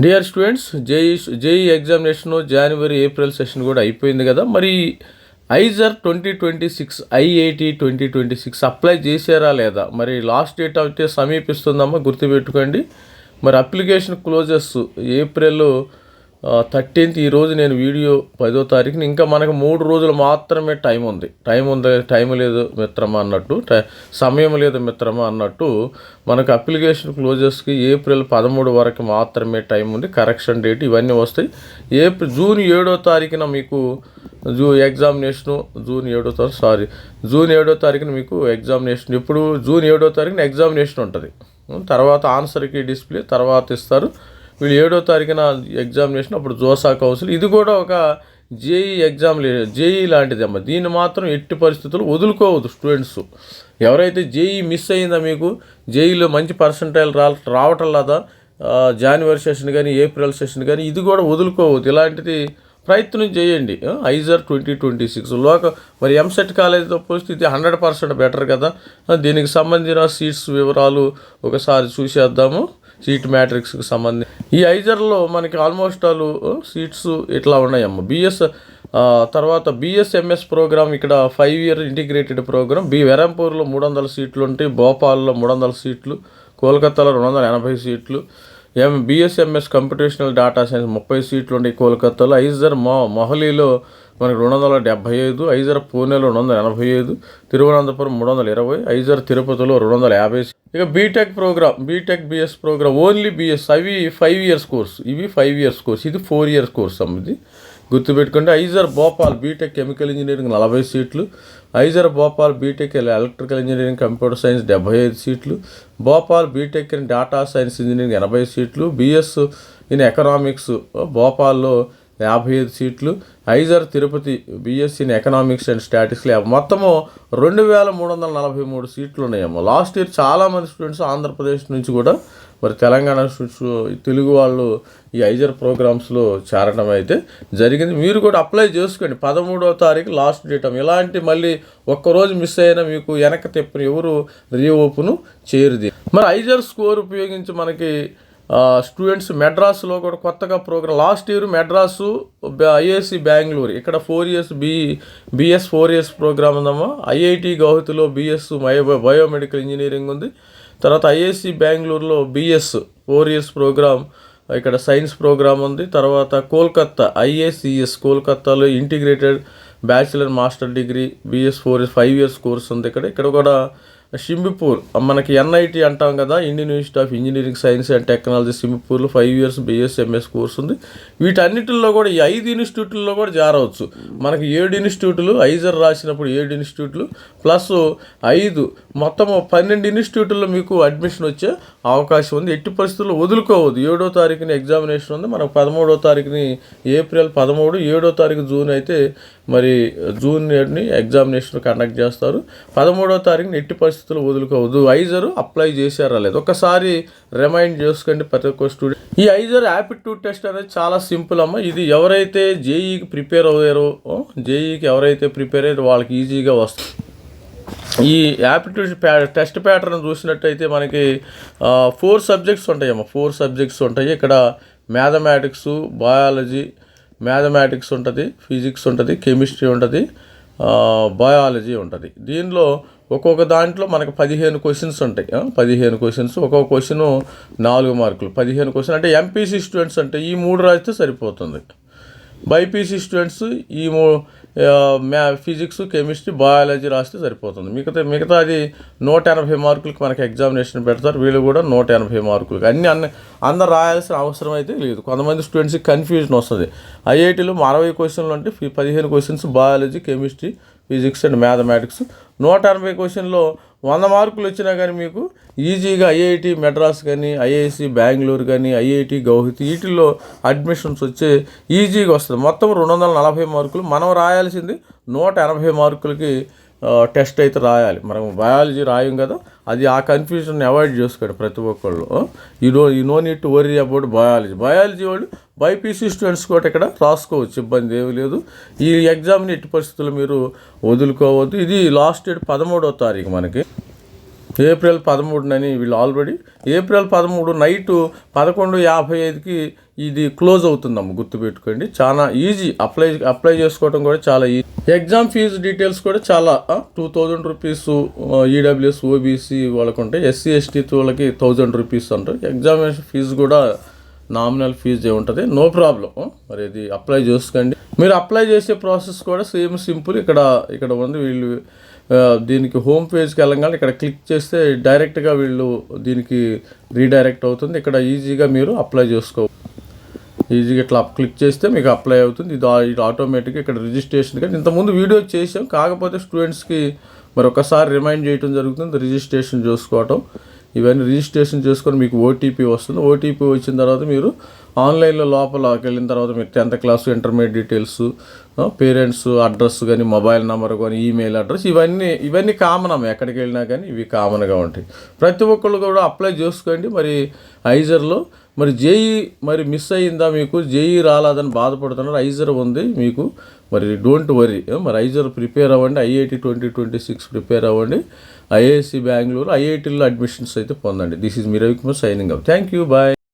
Dear students, JEE examination జనవరి April session కూడా అయిపోయింది కదా. మరి ఐజర్ 2026 ఐఐటి 2026 అప్లై చేశారా లేదా? మరి లాస్ట్ డేట్ అయితే సమీపిస్తుందమ్మా, గుర్తుపెట్టుకోండి. మరి అప్లికేషన్ క్లోజెస్ ఏప్రిల్ 13th. ఈరోజు నేను వీడియో 10వ తారీఖున, ఇంకా మనకు 3 రోజులు మాత్రమే టైం ఉంది. టైం లేదు మిత్రమా అన్నట్టు, సమయం లేదు మిత్రమా అన్నట్టు మనకు అప్లికేషన్ క్లోజెస్కి ఏప్రిల్ 13 వరకు మాత్రమే టైం ఉంది. కరెక్షన్ డేట్ ఇవన్నీ వస్తాయి. జూన్ 7వ తారీఖున మీకు జూన్ 7వ తారీఖున మీకు ఎగ్జామినేషన్. ఇప్పుడు జూన్ 7వ తారీఖున ఎగ్జామినేషన్ ఉంటుంది. తర్వాత ఆన్సర్కి డిస్ప్లే తర్వాత ఇస్తారు. వీళ్ళు 7వ తారీఖున ఎగ్జామినేషన్, అప్పుడు జోసా కౌన్సిల్. ఇది కూడా ఒక జేఈ లాంటిది అమ్మ. దీన్ని మాత్రం ఎట్టి పరిస్థితులు వదులుకోవద్దు స్టూడెంట్స్. ఎవరైతే జేఈ మిస్ అయిందా, మీకు జేఈలో మంచి పర్సంటైల్ రావటం లేదా, జనవరి సెషన్ కానీ ఏప్రిల్ సెషన్ కానీ, ఇది కూడా వదులుకోవద్దు. ఇలాంటిది ప్రయత్నం చేయండి. ఐజర్ 2026 మరి ఎంసెట్ కాలేజీతో పోస్ట్ ఇది 100% బెటర్ కదా. దీనికి సంబంధించిన సీట్స్ వివరాలు ఒకసారి చూసేద్దాము. సీట్ మ్యాట్రిక్స్కి సంబంధించి ఈ ఐజర్లో మనకి ఆల్మోస్ట్ ఆల్ సీట్స్ ఇట్లా ఉన్నాయమ్మ. తర్వాత బిఎస్ఎంఎస్ ప్రోగ్రామ్, ఇక్కడ 5 year ఇంటిగ్రేటెడ్ ప్రోగ్రామ్. వెరంపూర్లో 300 సీట్లు ఉంటాయి, భోపాల్లో 300 సీట్లు, కోల్కతాలో 280 సీట్లు. బిఎస్ఎంఎస్ కంప్యూటేషనల్ డేటా సైన్స్ 30 సీట్లు ఉంటాయి కోల్కతాలో. ఐజర్ మొహాలీలో మనకి 275, ఐజర్ పూణేలో 285, తిరువనంతపురం 320, ఐజర్ తిరుపతిలో 250. ఇక BTech BS program only BS, అవి 5 years కోర్స్, ఇవి 5 years కోర్స్, ఇది 4 years కోర్స్ అమ్మది, గుర్తుపెట్టుకోండి. IISER Bhopal BTech chemical engineering 40 సీట్లు, IISER Bhopal BTech electrical engineering computer science 75 సీట్లు, Bhopal BTech in data science engineering 80 సీట్లు, బిఎస్ ఇన్ ఎకనామిక్స్ భోపాల్లో 55 సీట్లు, IISER Tirupati BSc in economics and statistics మొత్తము 2343 సీట్లు ఉన్నాయమ్మా. లాస్ట్ ఇయర్ చాలామంది స్టూడెంట్స్ ఆంధ్రప్రదేశ్ నుంచి కూడా, మరి తెలంగాణ తెలుగు వాళ్ళు ఈ ఐజర్ ప్రోగ్రామ్స్లో చేరడం అయితే జరిగింది. మీరు కూడా అప్లై చేసుకోండి. 13వ తారీఖు లాస్ట్ డేట్. ఇలాంటి మళ్ళీ ఒక్కరోజు మిస్ అయినా మీకు వెనక తెప్పని ఎవరు రీఓపెన్ చేయరుది. మరి ఐజర్ స్కోర్ ఉపయోగించి మనకి స్టూడెంట్స్ మెడ్రాస్లో కూడా కొత్తగా program, last year Madras IISc Bengaluru ఇక్కడ 4 years బిఎస్ 4 years ప్రోగ్రామ్ ఉందమ్మా. ఐఐటి గౌహతిలో బిఎస్ బయోమెడికల్ ఇంజనీరింగ్ ఉంది. తర్వాత ఐఐసి బెంగళూరులో బిఎస్ 4 years ప్రోగ్రామ్, ఇక్కడ సైన్స్ ప్రోగ్రామ్ ఉంది. తర్వాత కోల్కత్తా ఐఏసిఎస్ కోల్కత్తాలో integrated bachelor master degree BS 5 years course ఉంది. ఇక్కడ కూడా సింబిపూర్ మనకి ఎన్ఐటి అంటాం కదా, Indian institute of engineering science and technology, సింబిపూర్లో 5 years బిఎస్ఎంఎస్ కోర్స్ ఉంది. వీటన్నిటిల్లో కూడా ఈ 5 ఇన్స్టిట్యూట్లలో కూడా చేరవచ్చు. మనకి 7 ఇన్స్టిట్యూట్లు ఐజర్ రాసినప్పుడు 7 ఇన్స్టిట్యూట్లు ప్లస్ 5 మొత్తం 12 ఇన్స్టిట్యూట్లో మీకు అడ్మిషన్ వచ్చే అవకాశం ఉంది. ఎట్టి పరిస్థితుల్లో వదులుకోవద్దు. 7వ తారీఖున ఎగ్జామినేషన్ ఉంది మనకు, 13వ తారీఖుని ఏప్రిల్ 13, 7వ తారీఖు జూన్ అయితే మరి జూన్ 7ని ఎగ్జామినేషన్ కండక్ట్ చేస్తారు. 13వ తారీఖున ఎట్టి పరిస్థితుల్లో వదులుకోవద్దు. ఐజర్ అప్లై చేశారా లేదు ఒకసారి రిమైండ్ చేసుకోండి ప్రతి ఒక్క స్టూడెంట్. ఈ ఐజర్ యాప్టిట్యూడ్ టెస్ట్ అనేది చాలా సింపుల్ అమ్మ. ఇది ఎవరైతే జేఈకి ప్రిపేర్ అయ్యారో, ఎవరైతే ప్రిపేర్ అయ్యారో వాళ్ళకి ఈజీగా వస్తుంది. ఈ యాప్టిట్యూడ్ టెస్ట్ ప్యాటర్న్ చూసినట్టయితే మనకి 4 subjects ఉంటాయమ్మ. 4 subjects ఉంటాయి. ఇక్కడ మ్యాథమెటిక్స్, మ్యాథమెటిక్స్ ఉంటుంది, ఫిజిక్స్ ఉంటుంది, కెమిస్ట్రీ ఉంటుంది, బయాలజీ ఉంటుంది. దీనిలో ఒక్కొక్క దాంట్లో మనకు 15 questions ఉంటాయి. 15 questions, ఒక్కొక్క క్వశ్చన్ 4 మార్కులు, 15 questions. అంటే ఎంపీసీ స్టూడెంట్స్ అంటే ఈ 3 రాస్తే సరిపోతుంది. బైపీసీ స్టూడెంట్స్ ఈ ఫిజిక్స్, కెమిస్ట్రీ, బయాలజీ రాస్తే సరిపోతుంది. మిగతా అది 180 మార్కులకి మనకి ఎగ్జామినేషన్ పెడతారు. వీళ్ళు కూడా 180 మార్కులకి అందరు రాయాల్సిన అవసరం అయితే లేదు. కొంతమంది స్టూడెంట్స్కి కన్ఫ్యూజన్ వస్తుంది. ఐఐటీలో 60 questions అంటే 15 questions biology, chemistry, physics and mathematics. 180 questionలో 100 మార్కులు వచ్చినా కానీ మీకు ఈజీగా ఐఐటి మెడ్రాస్ కానీ, ఐఐసి బెంగళూరు కానీ, ఐఐటి గౌహతి వీటిల్లో అడ్మిషన్స్ వచ్చే ఈజీగా వస్తుంది. మొత్తం 240 మార్కులు. మనం రాయాల్సింది 180 మార్కులకి టెస్ట్ అయితే రాయాలి. మనం బయాలజీ రాయం కదా, అది ఆ కన్ఫ్యూజన్ అవాయిడ్ చేసుకోండి ప్రతి ఒక్కళ్ళు. You know need to worry about biology వాళ్ళు బైపీసీ స్టూడెంట్స్ కూడా ఇక్కడ రాసుకోవచ్చు, ఇబ్బంది ఏమీ లేదు. ఈ ఎగ్జామ్ని ఎట్టి పరిస్థితుల్లో మీరు వదులుకోవద్దు. ఇది లాస్ట్ డేట్ 13వ తారీఖు మనకి. ఏప్రిల్ 13 వీళ్ళు ఆల్రెడీ ఏప్రిల్ 13 నైటు 11:55కి ఇది క్లోజ్ అవుతుందమ్మ, గుర్తుపెట్టుకోండి. చాలా ఈజీ, అప్లై చేసుకోవడం కూడా చాలా ఈజీ. ఎగ్జామ్ ఫీజు డీటెయిల్స్ కూడా చాలా 2000 రూపీస్ ఈడబ్ల్యూఎస్ ఓబీసీ వాళ్ళకు ఉంటాయి, ఎస్సీ ఎస్టీ వాళ్ళకి 1000 రూపీస్ అంటారు. ఎగ్జామినేషన్ ఫీజు కూడా నామినల్ ఫీజే ఉంటుంది, నో ప్రాబ్లం. మరి ఇది అప్లై చేసుకోండి. మీరు అప్లై చేసే ప్రాసెస్ కూడా సేమ్ సింపుల్. ఇక్కడ ఉంది, వీళ్ళు దీనికి హోమ్ పేజ్కి వెళ్ళగానే ఇక్కడ క్లిక్ చేస్తే డైరెక్ట్గా వీళ్ళు దీనికి రీడైరెక్ట్ అవుతుంది. ఇక్కడ ఈజీగా మీరు అప్లై చేసుకోవచ్చు. ఈజీగా ఇట్లా క్లిక్ చేస్తే మీకు అప్లై అవుతుంది. ఇది ఆటోమేటిక్గా ఇక్కడ రిజిస్ట్రేషన్ కానీ ఇంతకుముందు వీడియో చేసాం, కాకపోతే స్టూడెంట్స్కి మరి ఒకసారి రిమైండ్ చేయడం జరుగుతుంది, రిజిస్ట్రేషన్ చేసుకోవటం. ఇవన్నీ రిజిస్ట్రేషన్ చేసుకొని మీకు ఓటీపీ వస్తుంది. ఓటీపీ వచ్చిన తర్వాత మీరు ఆన్లైన్లో లోపలకి వెళ్ళిన తర్వాత మీరు 10th class intermediate details, parents address కానీ, మొబైల్ నెంబర్ కానీ, ఈమెయిల్ అడ్రస్, ఇవన్నీ కామన్ అమ్మ, ఎక్కడికి వెళ్ళినా కానీ ఇవి కామన్గా ఉంటాయి. ప్రతి ఒక్కళ్ళు కూడా అప్లై చేసుకోండి. మరి ఐజర్లో మరి జేఈ మరి మిస్ అయ్యిందా, మీకు జేఈ రాలేదని బాధపడుతున్నారు, ఐజర్ ఉంది మీకు. మరి డోంట్ వరీ, మరి ఐజర్ ప్రిపేర్ అవ్వండి. ఐఐటి 2026 ప్రిపేర్ అవ్వండి. ఐఐఎస్సి బెంగళూరు, ఐఐటీలో అడ్మిషన్స్ అయితే పొందండి. This is me Ravikumar signing up. Thank you, bye.